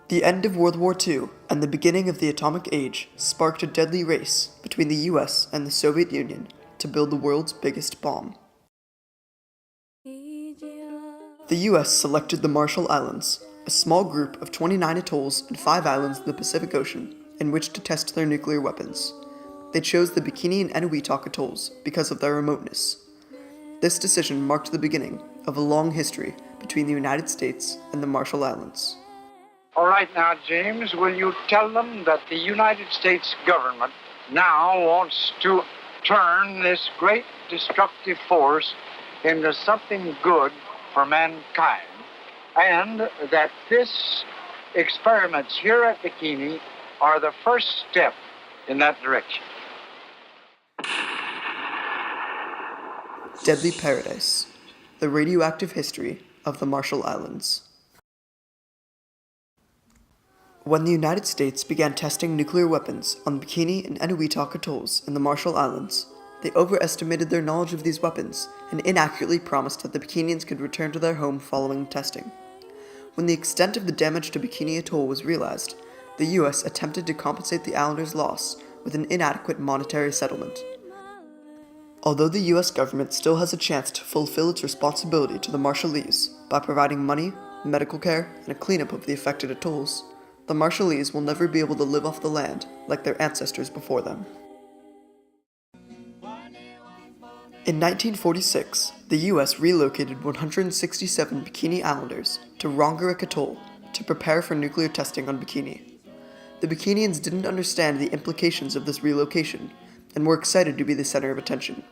The end of World War II and the beginning of the atomic age sparked a deadly race between the US and the Soviet Union to build the world's biggest bomb. The US selected the Marshall Islands, a small group of 29 atolls and 5 islands in the Pacific Ocean, in which to test their nuclear weapons. They chose the Bikini and Eniwetok atolls because of their remoteness. This decision marked the beginning of a long history between the United States and the Marshall Islands. All right now, James, will you tell them that the United States government now wants to turn this great destructive force into something good for mankind, and that this experiments here at Bikini are the first step in that direction. DeadlyParadise, the radioactive history of the Marshall Islands. When the United States began testing nuclear weapons on Bikini and Eniwetok atolls in the Marshall Islands, they overestimated their knowledge of these weapons and inaccurately promised that the Bikinians could return to their home following testing. When the extent of the damage to Bikini Atoll was realized, the US attempted to compensate the islanders' loss with an inadequate monetary settlement. Although the US government still has a chance to fulfill its responsibility to the Marshallese by providing money, medical care, and a cleanup of the affected atolls, the Marshallese will never be able to live off the land like their ancestors before them. In 1946, the US relocated 167 Bikini Islanders to Rongerik Atoll to prepare for nuclear testing on Bikini. The Bikinians didn't understand the implications of this relocation and were excited to be the center of attention.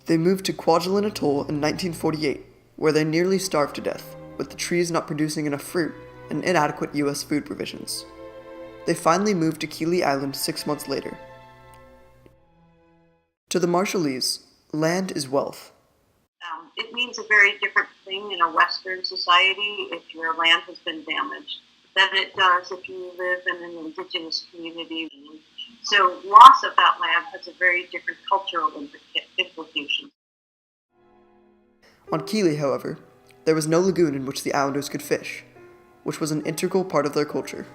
They moved to Kwajalein Atoll in 1948, where they nearly starved to death, with the trees not producing enough fruit and inadequate US food provisions. They finally moved to Kili Island 6 months later. To the Marshallese, land is wealth. It means a very different thing in a Western society if your land has been damaged than it does if you live in an indigenous community. So loss of that land has a very different cultural implication. On Kili, however, there was no lagoon in which the islanders could fish, which was an integral part of their culture.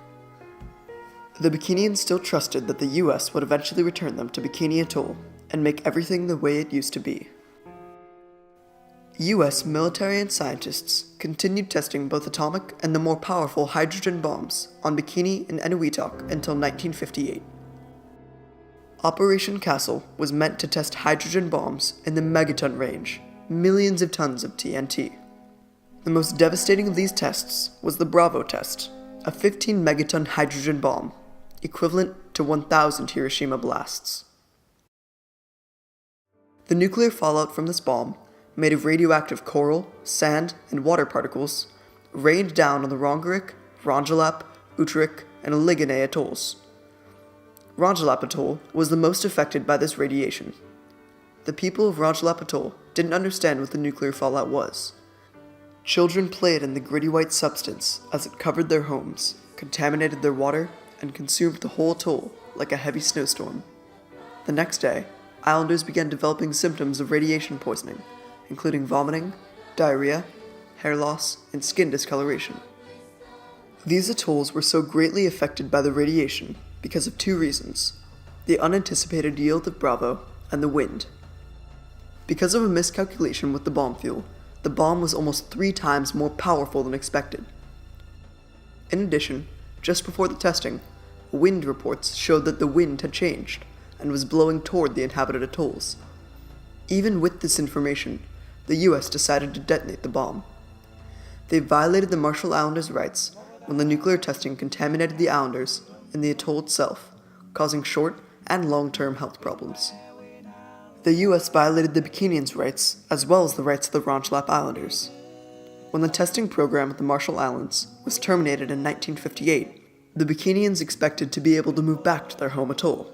The Bikinians still trusted that the US would eventually return them to Bikini Atoll and make everything the way it used to be. US military and scientists continued testing both atomic and the more powerful hydrogen bombs on Bikini and Eniwetok until 1958. Operation Castle was meant to test hydrogen bombs in the megaton range, millions of tons of TNT. The most devastating of these tests was the Bravo test, a 15 megaton hydrogen bomb, equivalent to 1,000 Hiroshima blasts. The nuclear fallout from this bomb, made of radioactive coral, sand, and water particles, rained down on the Rongerik, Rongelap, Utrik, and Ligane atolls. Rongelap Atoll was the most affected by this radiation. The people of Rongelap Atoll didn't understand what the nuclear fallout was. Children played in the gritty white substance as it covered their homes, contaminated their water, and consumed the whole atoll like a heavy snowstorm. The next day, islanders began developing symptoms of radiation poisoning, including vomiting, diarrhea, hair loss, and skin discoloration. These atolls were so greatly affected by the radiation because of 2 reasons: the unanticipated yield of Bravo and the wind. Because of a miscalculation with the bomb fuel, the bomb was almost 3 times more powerful than expected. In addition, just before the testing, wind reports showed that the wind had changed and was blowing toward the inhabited atolls. Even with this information, the US decided to detonate the bomb. They violated the Marshall Islanders' rights when the nuclear testing contaminated the islanders and the atoll itself, causing short and long-term health problems. The US violated the Bikinians' rights as well as the rights of the Rongelap Islanders. When the testing program at the Marshall Islands was terminated in 1958, the Bikinians expected to be able to move back to their home atoll.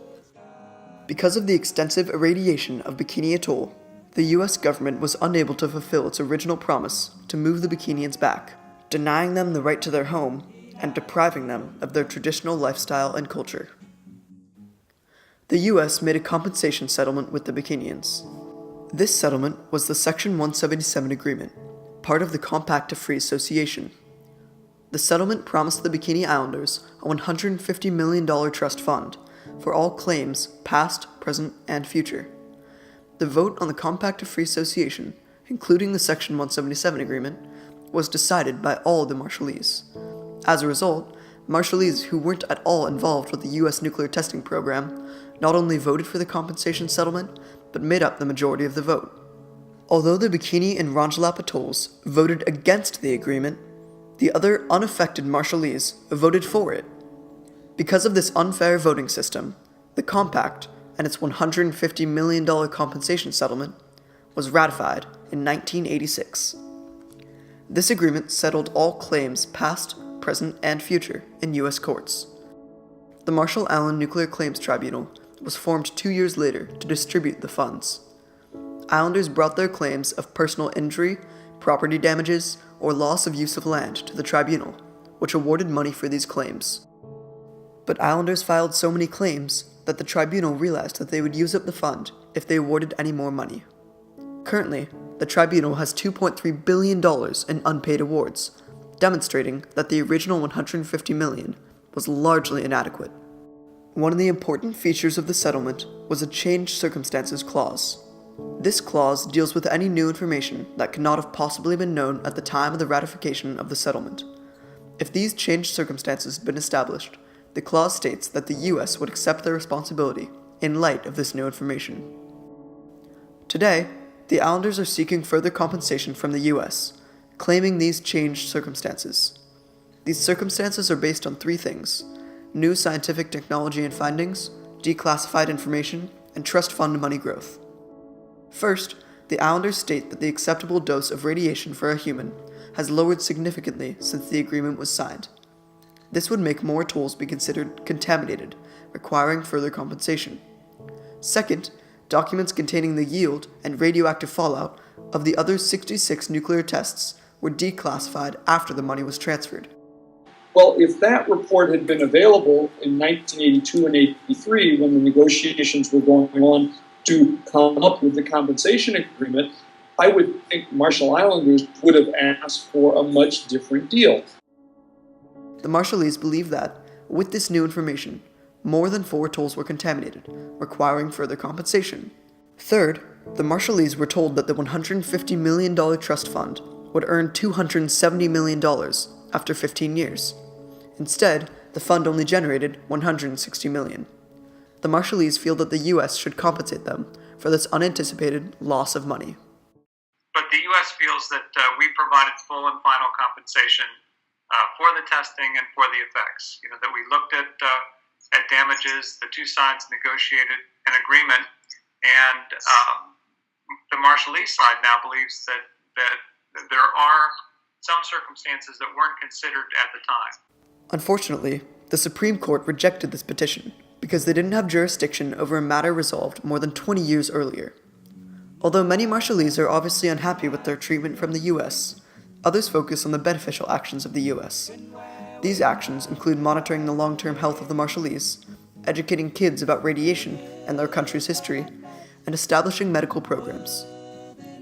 Because of the extensive irradiation of Bikini Atoll, the US government was unable to fulfill its original promise to move the Bikinians back, denying them the right to their home and depriving them of their traditional lifestyle and culture. The US made a compensation settlement with the Bikinians. This settlement was the Section 177 agreement, part of the Compact of Free Association. The settlement promised the Bikini Islanders a $150 million trust fund for all claims past, present, and future. The vote on the Compact of Free Association, including the Section 177 agreement, was decided by all the Marshallese. As a result, Marshallese who weren't at all involved with the U.S. nuclear testing program not only voted for the compensation settlement, but made up the majority of the vote. Although the Bikini and Rongelap atolls voted against the agreement, the other unaffected Marshallese voted for it. Because of this unfair voting system, the Compact and its $150 million compensation settlement was ratified in 1986. This agreement settled all claims past, present, and future in U.S. courts. The Marshall Island Nuclear Claims Tribunal was formed 2 years later to distribute the funds. Islanders brought their claims of personal injury, property damages, or loss of use of land to the tribunal, which awarded money for these claims. But Islanders filed so many claims that the tribunal realized that they would use up the fund if they awarded any more money. Currently, the tribunal has $2.3 billion in unpaid awards, demonstrating that the original $150 million was largely inadequate. One of the important features of the settlement was a changed circumstances clause. This clause deals with any new information that could not have possibly been known at the time of the ratification of the settlement. If these changed circumstances had been established, the clause states that the U.S. would accept their responsibility in light of this new information. Today, the Islanders are seeking further compensation from the U.S., claiming these changed circumstances. These circumstances are based on 3 things: new scientific technology and findings, declassified information, and trust fund money growth. First, the Islanders state that the acceptable dose of radiation for a human has lowered significantly since the agreement was signed. This would make more atolls be considered contaminated, requiring further compensation. Second, documents containing the yield and radioactive fallout of the other 66 nuclear tests were declassified after the money was transferred. Well, if that report had been available in 1982 and 83 when the negotiations were going on to come up with the compensation agreement, I would think Marshall Islanders would have asked for a much different deal. The Marshallese believe that, with this new information, more than 4 atolls were contaminated, requiring further compensation. Third, the Marshallese were told that the $150 million trust fund would earn $270 million after 15 years. Instead, the fund only generated $160 million. The Marshallese feel that the U.S. should compensate them for this unanticipated loss of money. But the U.S. feels that we provided full and final compensation for the testing and for the effects. That we looked at damages, the 2 sides negotiated an agreement, and the Marshallese side now believes that there are some circumstances that weren't considered at the time. Unfortunately, the Supreme Court rejected this petition because they didn't have jurisdiction over a matter resolved more than 20 years earlier. Although many Marshallese are obviously unhappy with their treatment from the U.S., others focus on the beneficial actions of the U.S. These actions include monitoring the long-term health of the Marshallese, educating kids about radiation and their country's history, and establishing medical programs.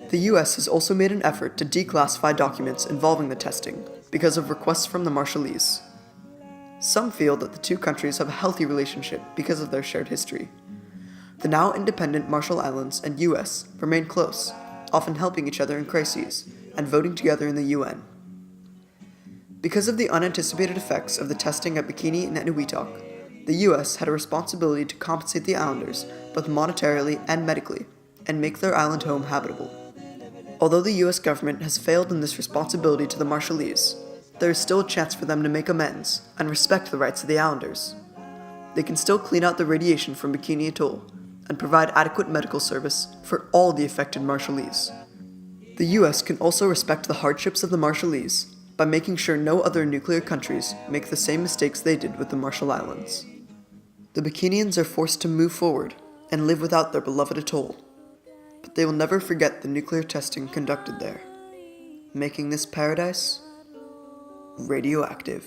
The U.S. has also made an effort to declassify documents involving the testing because of requests from the Marshallese. Some feel that the 2 countries have a healthy relationship because of their shared history. The now independent Marshall Islands and U.S. remain close, often helping each other in crises and voting together in the UN. Because of the unanticipated effects of the testing at Bikini and Eniwetok, the U.S. had a responsibility to compensate the Islanders both monetarily and medically, and make their island home habitable. Although the U.S. government has failed in this responsibility to the Marshallese, there is still a chance for them to make amends and respect the rights of the Islanders. They can still clean out the radiation from Bikini Atoll and provide adequate medical service for all the affected Marshallese. The U.S. can also respect the hardships of the Marshallese by making sure no other nuclear countries make the same mistakes they did with the Marshall Islands. The Bikinians are forced to move forward and live without their beloved atoll, but they will never forget the nuclear testing conducted there, making this paradise radioactive.